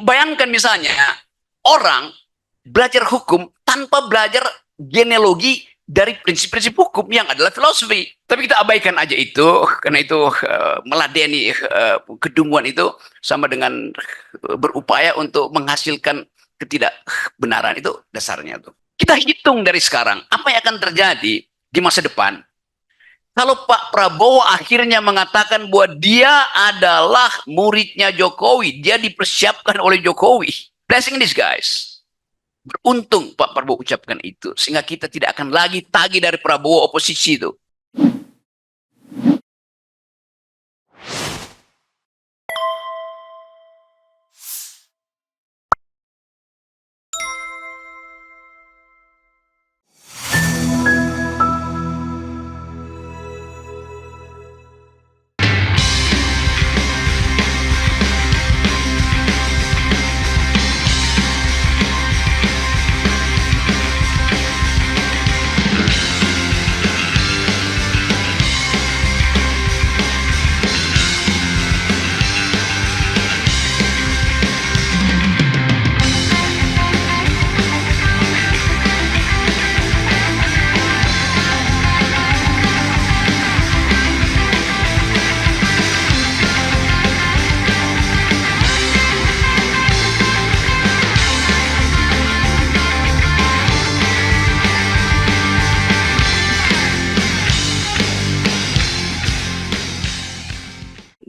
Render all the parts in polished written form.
bayangkan misalnya orang belajar hukum tanpa belajar genealogi dari prinsip-prinsip hukum yang adalah filosofi. Tapi kita abaikan aja itu, karena itu meladeni kedunguan itu sama dengan berupaya untuk menghasilkan ketidakbenaran. Itu dasarnya tuh. Kita hitung dari sekarang, apa yang akan terjadi di masa depan. Kalau Pak Prabowo akhirnya mengatakan bahwa dia adalah muridnya Jokowi, dia dipersiapkan oleh Jokowi. Blessing in disguise. Beruntung Pak Prabowo ucapkan itu, sehingga kita tidak akan lagi tagih dari Prabowo oposisi itu.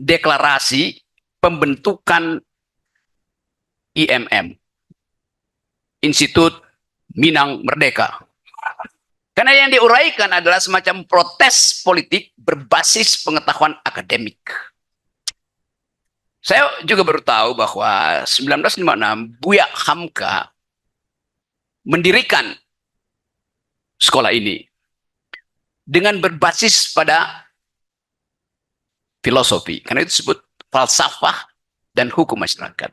Deklarasi pembentukan IMM, Institut Minang Merdeka. Karena yang diuraikan adalah semacam protes politik berbasis pengetahuan akademik. Saya juga baru tahu bahwa 1956 Buya Hamka mendirikan sekolah ini dengan berbasis pada filosofi, karena itu disebut falsafah dan hukum masyarakat.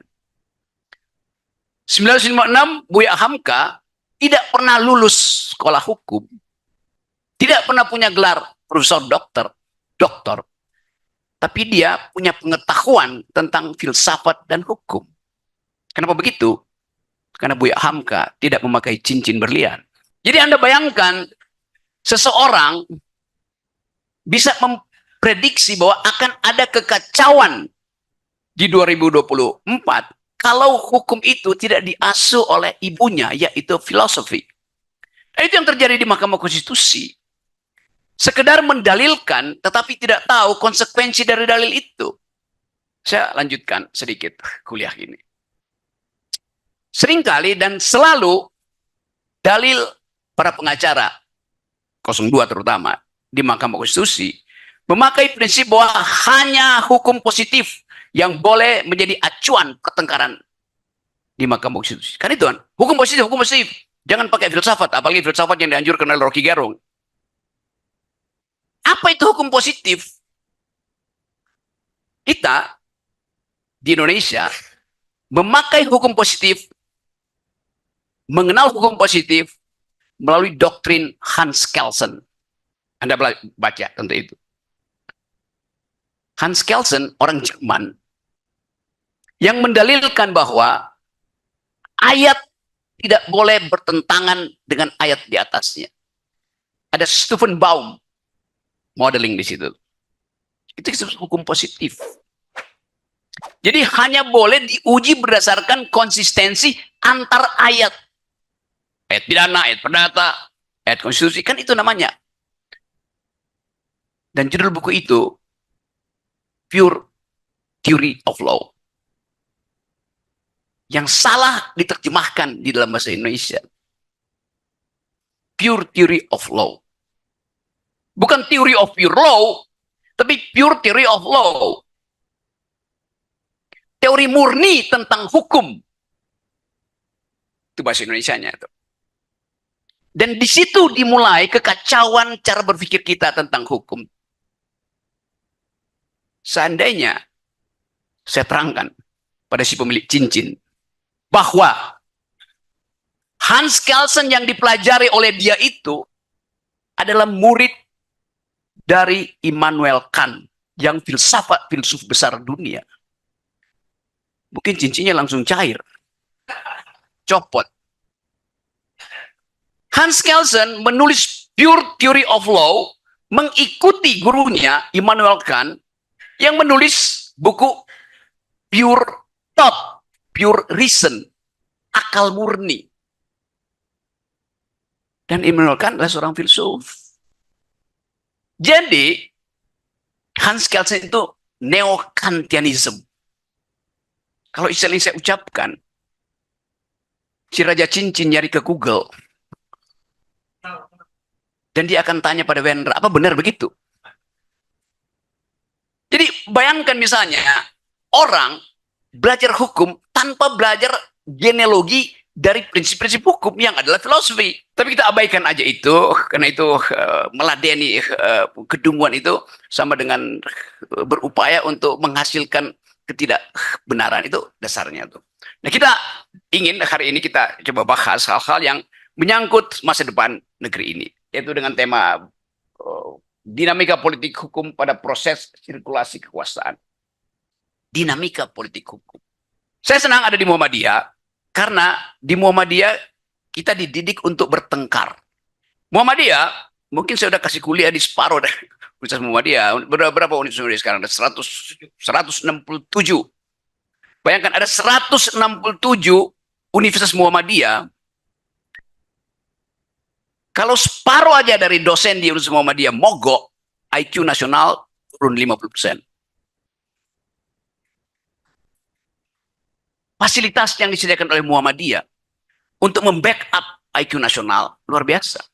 1956 Buya Hamka tidak pernah lulus sekolah hukum, tidak pernah punya gelar profesor doktor, tapi dia punya pengetahuan tentang filsafat dan hukum. Kenapa begitu? Karena Buya Hamka tidak memakai cincin berlian. Jadi Anda bayangkan seseorang bisa prediksi bahwa akan ada kekacauan di 2024 kalau hukum itu tidak diasuh oleh ibunya, yaitu filosofi. Itu yang terjadi di Mahkamah Konstitusi. Sekedar mendalilkan, tetapi tidak tahu konsekuensi dari dalil itu. Saya lanjutkan sedikit kuliah ini. Seringkali dan selalu dalil para pengacara, 02 terutama, di Mahkamah Konstitusi, memakai prinsip bahwa hanya hukum positif yang boleh menjadi acuan pertengkaran di Mahkamah Konstitusi. Kan itu kan, hukum positif, hukum positif. Jangan pakai filsafat, apalagi filsafat yang dianjurkan oleh Rocky Gerung. Apa itu hukum positif? Kita di Indonesia memakai hukum positif, mengenal hukum positif melalui doktrin Hans Kelsen. Anda baca tentu itu. Hans Kelsen, orang Jerman, yang mendalilkan bahwa ayat tidak boleh bertentangan dengan ayat di atasnya. Ada Stephen Baum modeling di situ. Itu disebut hukum positif. Jadi hanya boleh diuji berdasarkan konsistensi antar ayat. Ayat pidana, ayat perdata, ayat konstitusi, kan itu namanya. Dan judul buku itu Pure Theory of Law. Yang salah diterjemahkan di dalam bahasa Indonesia. Pure Theory of Law. Bukan Theory of Pure Law, tapi Pure Theory of Law. Teori murni tentang hukum. Itu bahasa Indonesianya itu. Dan di situ dimulai kekacauan cara berpikir kita tentang hukum. Seandainya saya terangkan pada si pemilik cincin bahwa Hans Kelsen yang dipelajari oleh dia itu adalah murid dari Immanuel Kant yang filsuf besar dunia. mungkin cincinnya langsung cair, copot. Hans Kelsen menulis Pure Theory of Law mengikuti gurunya Immanuel Kant yang menulis buku Pure Thought, Pure Reason, akal murni. Dan Immanuel Kant adalah seorang filsuf. Jadi Hans Kelsen itu neo-Kantianism. Kalau istilah saya ucapkan, si Raja Cincin nyari ke Google. Dan dia akan tanya pada Wendra, apa benar begitu? Jadi bayangkan misalnya, orang belajar hukum tanpa belajar genealogi dari prinsip-prinsip hukum yang adalah filosofi. Tapi kita abaikan aja itu, karena itu meladeni kedunguan itu sama dengan berupaya untuk menghasilkan ketidakbenaran, itu dasarnya tuh. Nah, kita ingin hari ini kita coba bahas hal-hal yang menyangkut masa depan negeri ini, yaitu dengan tema dinamika politik hukum pada proses sirkulasi kekuasaan. Dinamika politik hukum. Saya senang ada di Muhammadiyah, karena di Muhammadiyah kita dididik untuk bertengkar. Muhammadiyah, mungkin saya sudah kasih kuliah di separuh deh. Universitas Muhammadiyah, berapa universitas sekarang? Ada 167. Bayangkan ada 167 Universitas Muhammadiyah. Kalau separuh aja dari dosen di Universitas Muhammadiyah mogok, IQ nasional turun 50%. Fasilitas yang disediakan oleh Muhammadiyah untuk membackup IQ nasional luar biasa.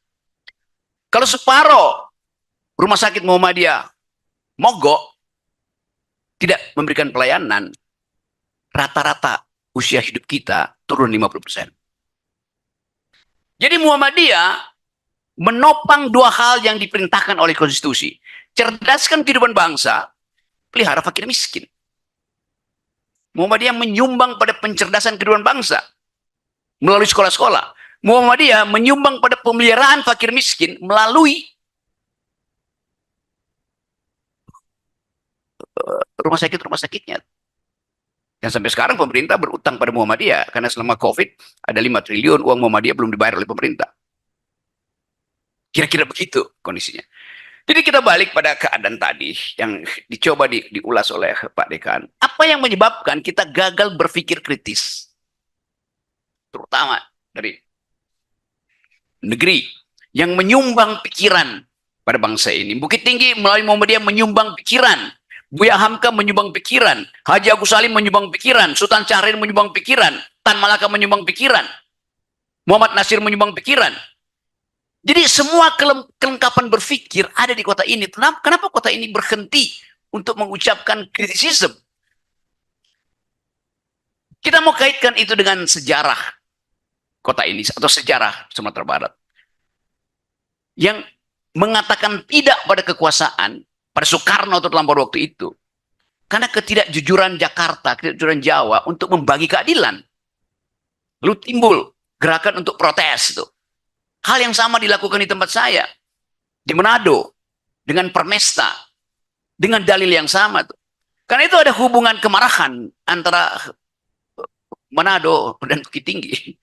Kalau separuh rumah sakit Muhammadiyah mogok, tidak memberikan pelayanan, rata-rata usia hidup kita turun 50%. Jadi Muhammadiyah menopang dua hal yang diperintahkan oleh konstitusi. Cerdaskan kehidupan bangsa, pelihara fakir miskin. Muhammadiyah menyumbang pada pencerdasan kehidupan bangsa melalui sekolah-sekolah. Muhammadiyah menyumbang pada pemeliharaan fakir miskin melalui rumah sakit-rumah-sakitnya. Dan sampai sekarang pemerintah berutang pada Muhammadiyah karena selama COVID ada 5 triliun uang Muhammadiyah belum dibayar oleh pemerintah. Kira-kira begitu kondisinya. Jadi kita balik pada keadaan tadi yang dicoba diulas oleh Pak Dekan. Apa yang menyebabkan kita gagal berpikir kritis? Terutama dari negeri yang menyumbang pikiran pada bangsa ini. Bukit Tinggi melalui Muhammadiyah menyumbang pikiran. Buya Hamka menyumbang pikiran. Haji Agus Salim menyumbang pikiran. Sultan Syahrir menyumbang pikiran. Tan Malaka menyumbang pikiran. Muhammad Nasir menyumbang pikiran. Jadi semua kelengkapan berpikir ada di kota ini. Kenapa kota ini berhenti untuk mengucapkan kritisisme? Kita mau kaitkan itu dengan sejarah kota ini atau sejarah Sumatera Barat yang mengatakan tidak pada kekuasaan pada Soekarno terlampau waktu itu karena ketidakjujuran Jakarta, ketidakjujuran Jawa untuk membagi keadilan. Lalu timbul gerakan untuk protes itu. Hal yang sama dilakukan di tempat saya, di Manado, dengan Permesta, dengan dalil yang sama tuh. Karena itu ada hubungan kemarahan antara Manado dan Bukit Tinggi.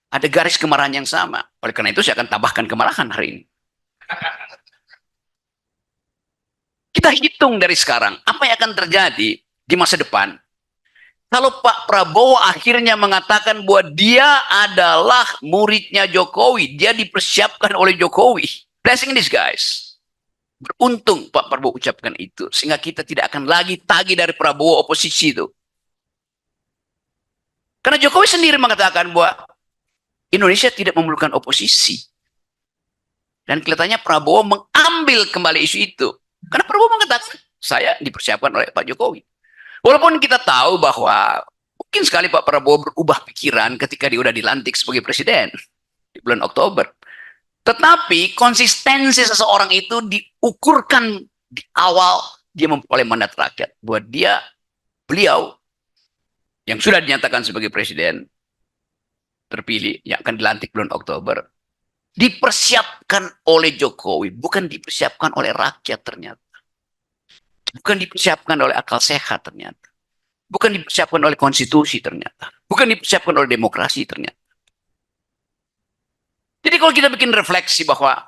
Ada garis kemarahan yang sama. Oleh karena itu saya akan tambahkan kemarahan hari ini. Kita hitung dari sekarang, apa yang akan terjadi di masa depan kalau Pak Prabowo akhirnya mengatakan bahwa dia adalah muridnya Jokowi, dia dipersiapkan oleh Jokowi. Blessing this guys. Beruntung Pak Prabowo ucapkan itu, sehingga kita tidak akan lagi tagih dari Prabowo oposisi itu. Karena Jokowi sendiri mengatakan bahwa Indonesia tidak memerlukan oposisi. Dan kelihatannya Prabowo mengambil kembali isu itu. Karena Prabowo mengatakan, saya dipersiapkan oleh Pak Jokowi. Walaupun kita tahu bahwa mungkin sekali Pak Prabowo berubah pikiran ketika dia sudah dilantik sebagai presiden di bulan Oktober. Tetapi konsistensi seseorang itu diukurkan di awal dia memperoleh mandat rakyat. Bahwa beliau yang sudah dinyatakan sebagai presiden terpilih yang akan dilantik bulan Oktober dipersiapkan oleh Jokowi, bukan dipersiapkan oleh rakyat ternyata. Bukan dipersiapkan oleh akal sehat ternyata. Bukan dipersiapkan oleh konstitusi ternyata. Bukan dipersiapkan oleh demokrasi ternyata. Jadi kalau kita bikin refleksi bahwa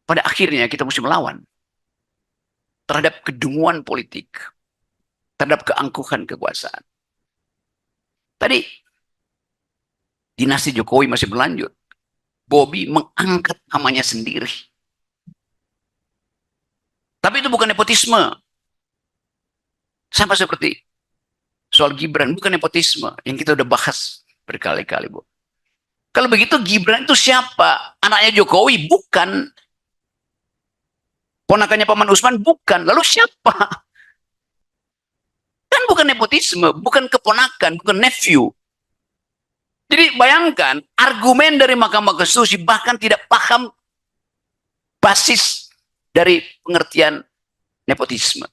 pada akhirnya kita mesti melawan terhadap kedunguan politik, terhadap keangkuhan kekuasaan. Tadi dinasti Jokowi masih berlanjut. Bobi mengangkat namanya sendiri. Tapi itu bukan nepotisme. Sama seperti soal Gibran, bukan nepotisme yang kita udah bahas berkali-kali, Bu. Kalau begitu Gibran itu siapa? Anaknya Jokowi? Bukan. Ponakannya Paman Usman? Bukan. Lalu siapa? Kan bukan nepotisme, bukan keponakan, bukan nephew. Jadi bayangkan, argumen dari Mahkamah Konstitusi bahkan tidak paham basis dari pengertian nepotisme.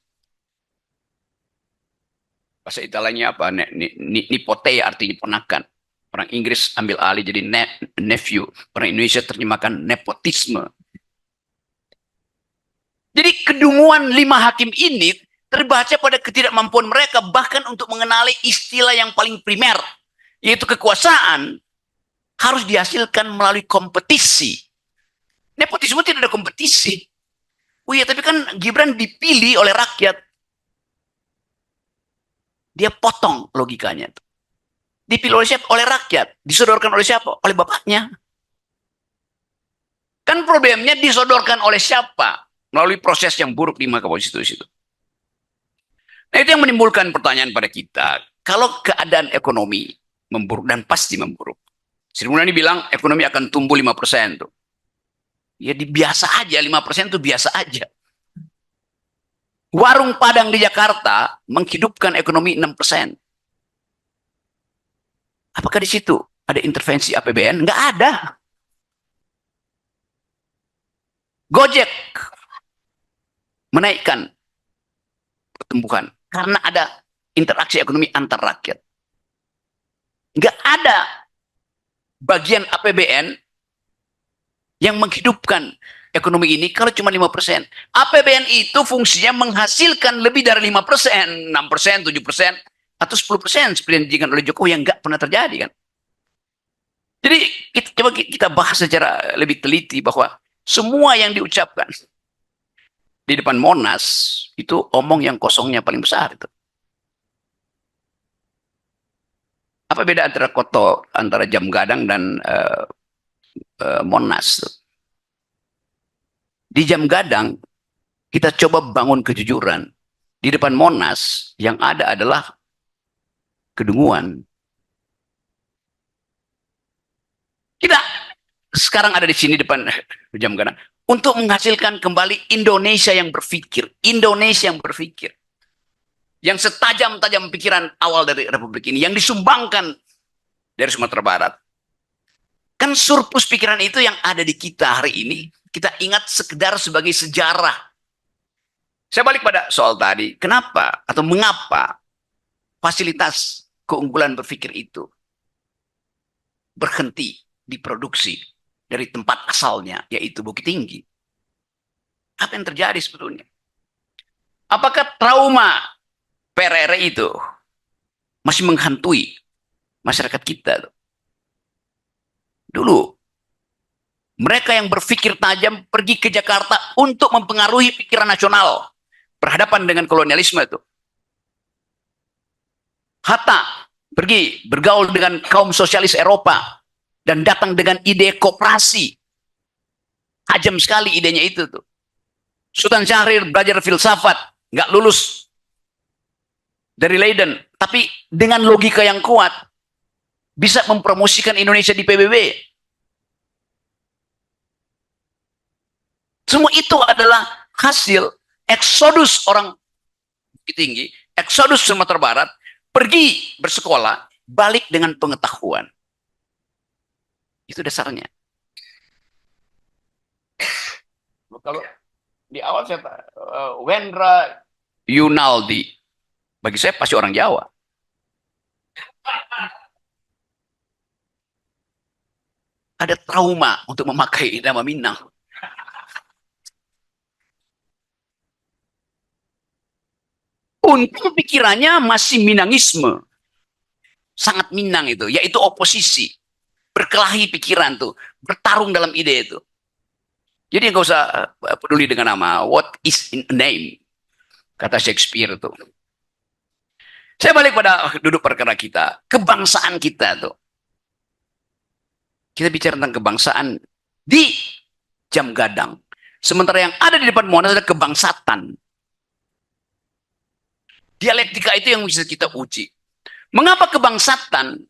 Bahasa Italianya apa? Nipote artinya ponakan. Orang Inggris ambil alih jadi nephew. Orang Indonesia terjemahkan nepotisme. Jadi kedunguan 5 hakim ini terbaca pada ketidakmampuan mereka bahkan untuk mengenali istilah yang paling primer, yaitu kekuasaan harus dihasilkan melalui kompetisi. Nepotisme tidak ada kompetisi. Oh iya, tapi kan Gibran dipilih oleh rakyat. Dia potong logikanya. Dipilih oleh siapa? Oleh rakyat. Disodorkan oleh siapa? Oleh bapaknya. Kan problemnya disodorkan oleh siapa? Melalui proses yang buruk di Mahkamah Konstitusi itu. Nah, itu yang menimbulkan pertanyaan pada kita. Kalau keadaan ekonomi memburuk, dan pasti memburuk. Sri Mulyani bilang ekonomi akan tumbuh 5%. Tuh. Ya biasa aja, 5% itu biasa aja. Warung Padang di Jakarta menghidupkan ekonomi 6%. Apakah di situ ada intervensi APBN? Enggak ada. Gojek menaikkan pertumbuhan karena ada interaksi ekonomi antar rakyat. Enggak ada bagian APBN yang menghidupkan ekonomi ini kalau cuma 5%. APBN itu fungsinya menghasilkan lebih dari 5%, 6%, 7%, atau 10% seperti yang dijanjikan oleh Jokowi yang nggak pernah terjadi kan. Jadi coba kita bahas secara lebih teliti bahwa semua yang diucapkan di depan Monas itu omong yang kosongnya paling besar itu. Apa beda antara Jam Gadang dan Monas? Di Jam Gadang kita coba bangun kejujuran. Di depan Monas yang ada adalah kedunguan. Kita sekarang ada di sini depan Jam Gadang untuk menghasilkan kembali Indonesia yang berpikir, Indonesia yang berpikir. Yang setajam-tajam pikiran awal dari Republik ini, yang disumbangkan dari Sumatera Barat. Kan surplus pikiran itu yang ada di kita hari ini, kita ingat sekedar sebagai sejarah. Saya balik pada soal tadi, kenapa atau mengapa fasilitas keunggulan berpikir itu berhenti diproduksi dari tempat asalnya, yaitu Bukit Tinggi. Apa yang terjadi sebetulnya? Apakah trauma PRRI itu masih menghantui masyarakat kita? Dulu, mereka yang berpikir tajam pergi ke Jakarta untuk mempengaruhi pikiran nasional berhadapan dengan kolonialisme itu. Hatta pergi bergaul dengan kaum sosialis Eropa dan datang dengan ide koperasi. Tajam sekali idenya itu tuh. Sultan Syahrir belajar filsafat, nggak lulus dari Leiden, tapi dengan logika yang kuat bisa mempromosikan Indonesia di PBB. Semua itu adalah hasil eksodus orang Bukit Tinggi, eksodus Sumatera Barat, pergi bersekolah, balik dengan pengetahuan. Itu dasarnya. Kalau di awal saya Wendra Yunaldi, bagi saya pasti orang Jawa. Ada trauma untuk memakai nama Minang. Tumpang pikirannya masih Minangisme. Sangat Minang itu, yaitu oposisi. Berkelahi pikiran tuh, bertarung dalam ide itu. Jadi nggak usah peduli dengan nama. What is in a name? Kata Shakespeare tuh. Saya balik pada duduk perkara kita. Kebangsaan kita tuh. Kita bicara tentang kebangsaan di Jam Gadang. Sementara yang ada di depan Monas adalah kebangsaan. Dialektika itu yang bisa kita uji. Mengapa kebangsaan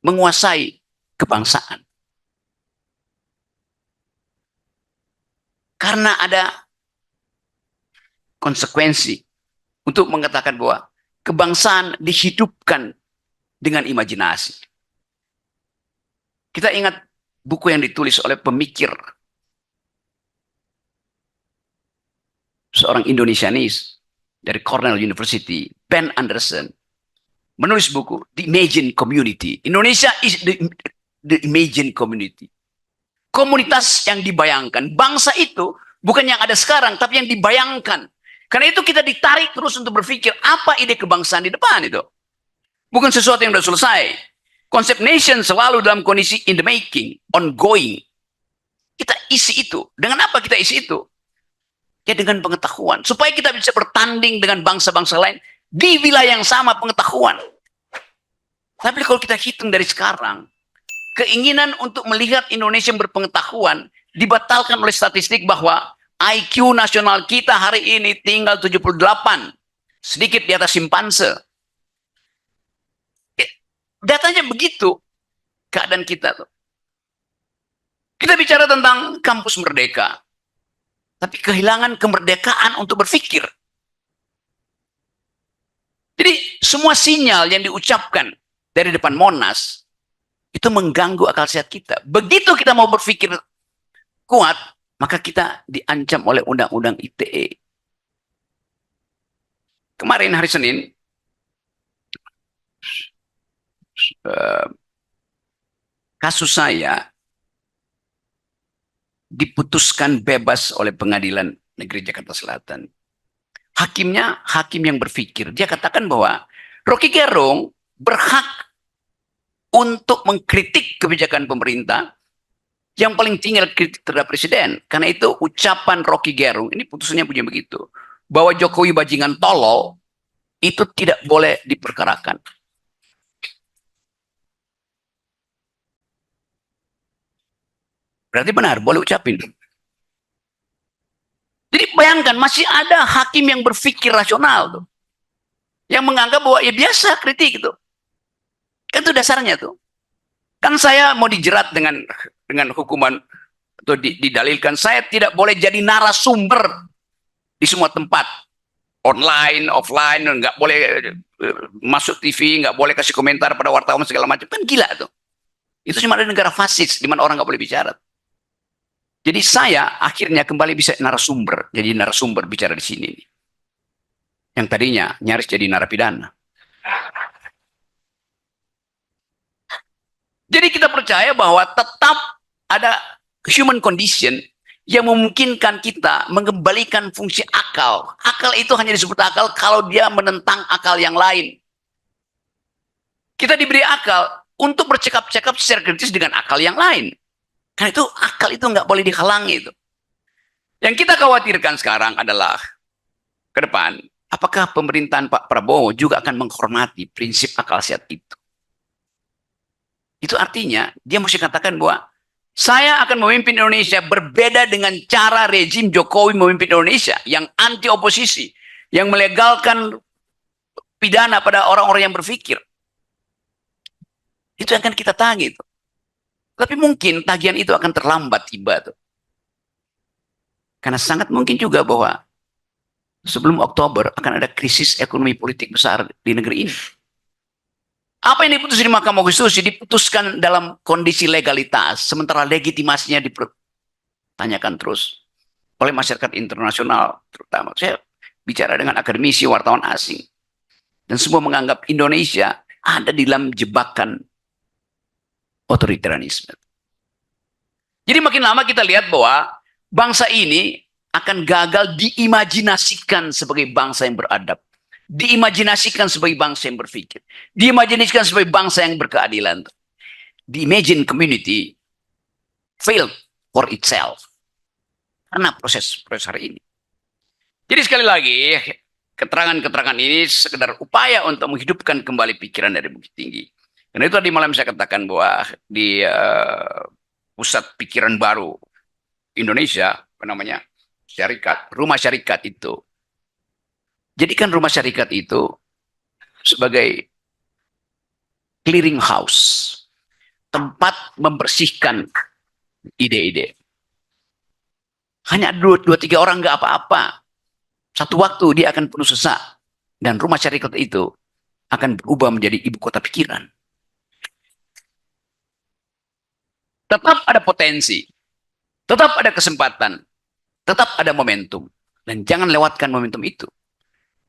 menguasai kebangsaan? Karena ada konsekuensi untuk mengatakan bahwa kebangsaan dihidupkan dengan imajinasi. Kita ingat buku yang ditulis oleh pemikir seorang Indonesianis dari Cornell University, Ben Anderson, menulis buku The Imagined Community. Indonesia is the imagined community. Komunitas yang dibayangkan. Bangsa itu bukan yang ada sekarang, tapi yang dibayangkan. Karena itu kita ditarik terus untuk berpikir apa ide kebangsaan di depan itu. Bukan sesuatu yang sudah selesai. Konsep nation selalu dalam kondisi in the making, ongoing. Kita isi itu. Dengan apa kita isi itu? Ya dengan pengetahuan. Supaya kita bisa bertanding dengan bangsa-bangsa lain di wilayah yang sama pengetahuan. Tapi kalau kita hitung dari sekarang, keinginan untuk melihat Indonesia berpengetahuan dibatalkan oleh statistik bahwa IQ nasional kita hari ini tinggal 78. Sedikit di atas simpanse. Datanya begitu keadaan kita tuh. Kita bicara tentang kampus merdeka. Tapi kehilangan kemerdekaan untuk berpikir. Jadi semua sinyal yang diucapkan dari depan Monas itu mengganggu akal sehat kita. Begitu kita mau berpikir kuat, maka kita diancam oleh undang-undang ITE. Kemarin hari Senin, kasus saya diputuskan bebas oleh Pengadilan Negeri Jakarta Selatan. Hakimnya hakim yang berpikir. Dia katakan bahwa Rocky Gerung berhak untuk mengkritik kebijakan pemerintah. Yang paling tinggi kritik terhadap presiden. Karena itu ucapan Rocky Gerung, ini putusannya punya begitu, bahwa Jokowi bajingan tolol, itu tidak boleh diperkarakan. Berarti benar, boleh ucapin. Jadi bayangkan, masih ada hakim yang berpikir rasional tuh. Yang menganggap bahwa ya biasa kritik itu. Itu dasarnya tuh. Kan saya mau dijerat dengan hukuman atau didalilkan saya tidak boleh jadi narasumber di semua tempat. Online, offline, nggak boleh masuk TV, nggak boleh kasih komentar pada wartawan segala macam. Kan gila tuh. Itu cuma ada negara fasis di mana orang nggak boleh bicara. Jadi saya akhirnya kembali bisa narasumber, jadi narasumber bicara di sini. Yang tadinya nyaris jadi narapidana. Jadi kita percaya bahwa tetap ada human condition yang memungkinkan kita mengembalikan fungsi akal. Akal itu hanya disebut akal kalau dia menentang akal yang lain. Kita diberi akal untuk bercakap-cakap secara kritis dengan akal yang lain. Karena itu akal itu nggak boleh dihalangi itu. Yang kita khawatirkan sekarang adalah ke depan, apakah pemerintahan Pak Prabowo juga akan menghormati prinsip akal sehat itu? Itu artinya dia mesti katakan bahwa saya akan memimpin Indonesia berbeda dengan cara rezim Jokowi memimpin Indonesia yang anti oposisi, yang melegalkan pidana pada orang-orang yang berpikir. Itu yang akan kita tagih itu. Tapi mungkin tagihan itu akan terlambat tiba tuh. Karena sangat mungkin juga bahwa sebelum Oktober akan ada krisis ekonomi politik besar di negeri ini. Apa yang diputus di Mahkamah Konstitusi diputuskan dalam kondisi legalitas, sementara legitimasinya dipertanyakan terus oleh masyarakat internasional, terutama. Saya bicara dengan akademisi, wartawan asing, dan semua menganggap Indonesia ada di dalam jebakan otoritarianisme. Jadi makin lama kita lihat bahwa bangsa ini akan gagal diimajinasikan sebagai bangsa yang beradab. diimajinasikan sebagai bangsa yang berpikir, diimajinasikan sebagai bangsa yang berkeadilan. The imagine community failed for itself karena proses hari ini. Jadi sekali lagi, keterangan-keterangan ini sekedar upaya untuk menghidupkan kembali pikiran dari Bukit Tinggi. Karena itu tadi malam saya katakan bahwa di pusat pikiran baru Indonesia, apa namanya, syarikat, rumah syarikat itu. Jadikan rumah syarikat itu sebagai clearing house, tempat membersihkan ide-ide. Hanya dua tiga orang nggak apa-apa. Satu waktu dia akan penuh sesak. Dan rumah syarikat itu akan berubah menjadi ibu kota pikiran. Tetap ada potensi. Tetap ada kesempatan. Tetap ada momentum. Dan jangan lewatkan momentum itu.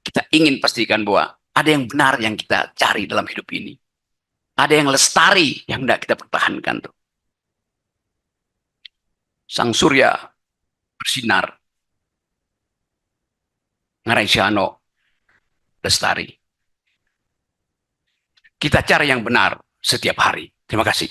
Kita ingin pastikan bahwa ada yang benar yang kita cari dalam hidup ini. Ada yang lestari yang tidak kita pertahankan tuh. Sang surya bersinar. Ngarai Syahno lestari. Kita cari yang benar setiap hari. Terima kasih.